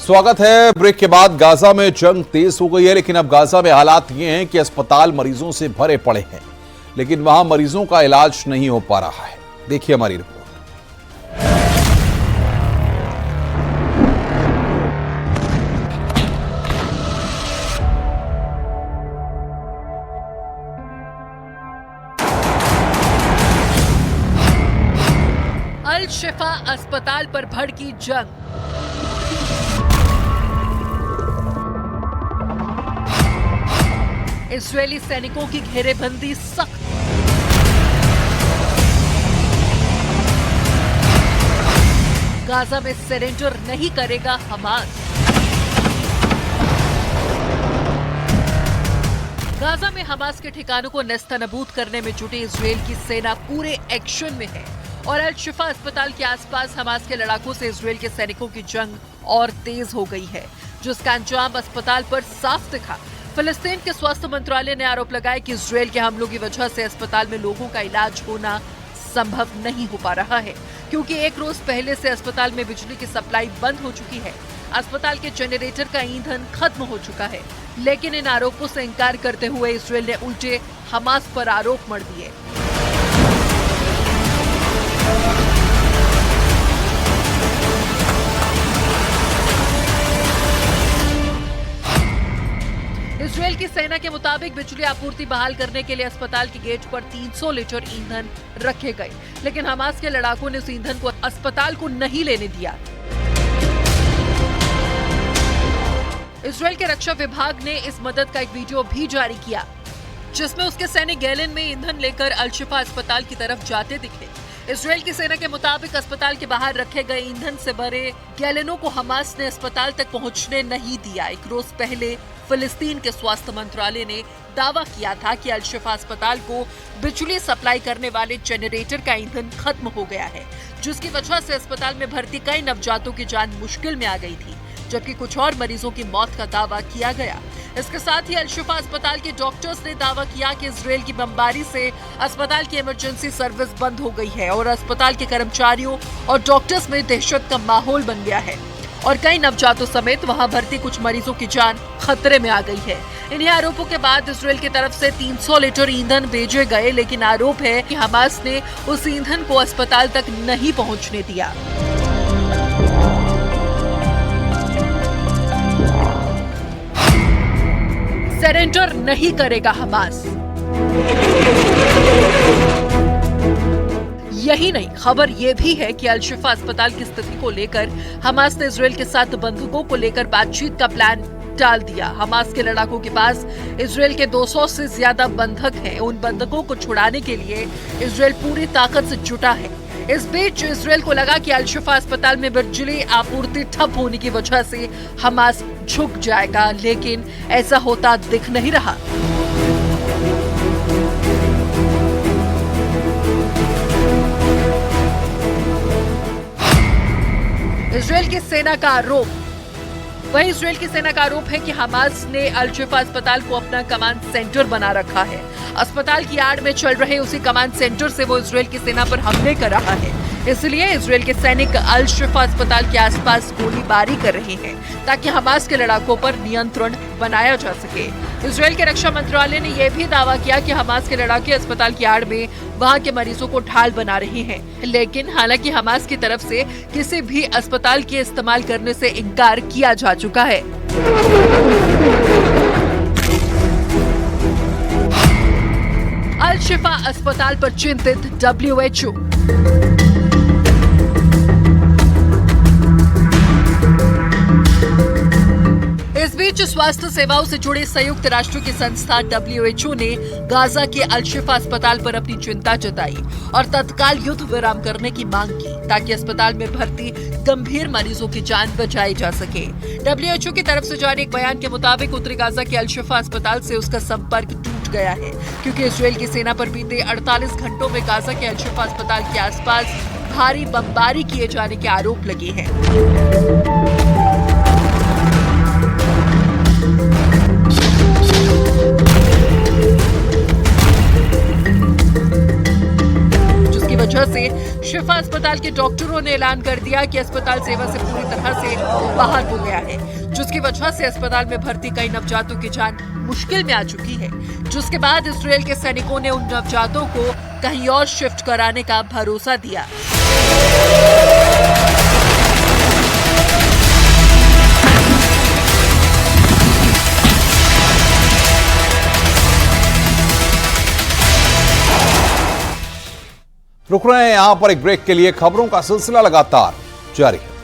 स्वागत है। ब्रेक के बाद गाजा में जंग तेज हो गई है, लेकिन अब गाजा में हालात ये हैं कि अस्पताल मरीजों से भरे पड़े हैं, लेकिन वहां मरीजों का इलाज नहीं हो पा रहा है। देखिए हमारी रिपोर्ट। अल शिफा अस्पताल पर भड़की जंग। इजरायली सैनिकों की घेरेबंदी सख्त। गाजा में सरेंडर नहीं करेगा हमास। गाजा में हमास के ठिकानों को नेस्तनाबूद करने में जुटी इजरायल की सेना पूरे एक्शन में है और अल शिफा अस्पताल के आसपास हमास के लड़ाकों से इजरायल के सैनिकों की जंग और तेज हो गई है, जिसका अंजाम अस्पताल पर साफ दिखा। फिलिस्तीन के स्वास्थ्य मंत्रालय ने आरोप लगाया कि इजरायल के हमलों की वजह से अस्पताल में लोगों का इलाज होना संभव नहीं हो पा रहा है, क्योंकि एक रोज पहले से अस्पताल में बिजली की सप्लाई बंद हो चुकी है। अस्पताल के जनरेटर का ईंधन खत्म हो चुका है, लेकिन इन आरोपों से इंकार करते हुए इजरायल ने उल्टे हमास पर आरोप मढ़ दिए। इजरायल की सेना के मुताबिक बिजली आपूर्ति बहाल करने के लिए अस्पताल के गेट पर 300 लीटर ईंधन रखे गए, लेकिन हमास के लड़ाकों ने उस ईंधन को अस्पताल को नहीं लेने दिया। इजरायल के रक्षा विभाग ने इस मदद का एक वीडियो भी जारी किया, जिसमें उसके सैनिक गैलन में ईंधन लेकर अल शिफा अस्पताल की तरफ जाते दिखे। इजरायल की सेना के मुताबिक अस्पताल के बाहर रखे गए ईंधन से भरे गैलनों को हमास ने अस्पताल तक पहुंचने नहीं दिया। एक रोज पहले फिलिस्तीन के स्वास्थ्य मंत्रालय ने दावा किया था कि अल शिफा अस्पताल को बिजली सप्लाई करने वाले जनरेटर का ईंधन खत्म हो गया है, जिसकी वजह से अस्पताल में भर्ती कई नवजातों की जान मुश्किल में आ गई थी, जबकि कुछ और मरीजों की मौत का दावा किया गया। इसके साथ ही अल शिफा अस्पताल के डॉक्टर्स ने दावा किया कि इजरायल की बमबारी से अस्पताल की इमरजेंसी सर्विस बंद हो गई है और अस्पताल के कर्मचारियों और डॉक्टर्स में दहशत का माहौल बन गया है और कई नवजातों समेत वहां भर्ती कुछ मरीजों की जान खतरे में आ गई है। इन्हीं आरोपों के बाद इजरायल की तरफ से 300 लीटर ईंधन भेजे गए, लेकिन आरोप है कि हमास ने उस ईंधन को अस्पताल तक नहीं पहुंचने दिया। सरेंडर नहीं करेगा हमास। यही नहीं, खबर यह भी है कि अल शिफा अस्पताल की स्थिति को लेकर हमास ने इजरायल के साथ बंधकों को लेकर बातचीत का प्लान टाल दिया। हमास के लड़ाकों के पास इजरायल के 200 से ज्यादा बंधक हैं। उन बंधकों को छुड़ाने के लिए इजरायल पूरी ताकत से जुटा है। इस बीच इजरायल को लगा कि अल शिफा अस्पताल में बिजली आपूर्ति ठप होने की वजह से हमास झुक जाएगा, लेकिन ऐसा होता दिख नहीं रहा। इजरायल की सेना का आरोप। वहीं इजरायल की सेना का आरोप है कि हमास ने अल शिफा अस्पताल को अपना कमांड सेंटर बना रखा है। अस्पताल की आड़ में चल रहे उसी कमांड सेंटर से वो इजरायल की सेना पर हमले कर रहा है। इसलिए इजरायल के सैनिक अल शिफा अस्पताल के आसपास गोलीबारी कर रहे हैं, ताकि हमास के लड़ाकों पर नियंत्रण बनाया जा सके। इजरायल के रक्षा मंत्रालय ने यह भी दावा किया कि हमास के लड़ाके अस्पताल की आड़ में वहां के मरीजों को ढाल बना रहे हैं, लेकिन हालांकि हमास की तरफ से किसी भी अस्पताल के इस्तेमाल करने से इनकार किया जा चुका है। अल शिफा अस्पताल पर चिंतित WHO। इस बीच स्वास्थ्य सेवाओं से जुड़े संयुक्त राष्ट्र की संस्था WHO ने गाजा के अल शिफा अस्पताल पर अपनी चिंता जताई और तत्काल युद्ध विराम करने की मांग की, ताकि अस्पताल में भर्ती गंभीर मरीजों की जान बचाई जा सके। WHO की तरफ से जारी एक बयान के मुताबिक उत्तरी गाजा के अल शिफा अस्पताल से उसका संपर्क टूट गया है, क्योंकि इजरायल की सेना पर बीते 48 घंटों में गाजा के अल शिफा अस्पताल के आसपास भारी बमबारी किए जाने के आरोप लगे हैं। वजह से शिफा अस्पताल अस्पताल के डॉक्टरों ने ऐलान कर दिया कि अस्पताल सेवा से पूरी तरह से बाहर हो गया है, जिसकी वजह से अस्पताल में भर्ती कई नवजातों की जान मुश्किल में आ चुकी है। जिसके बाद इजरायल के सैनिकों ने उन नवजातों को कहीं और शिफ्ट कराने का भरोसा दिया। रुक रहे हैं यहां पर एक ब्रेक के लिए। खबरों का सिलसिला लगातार जारी है।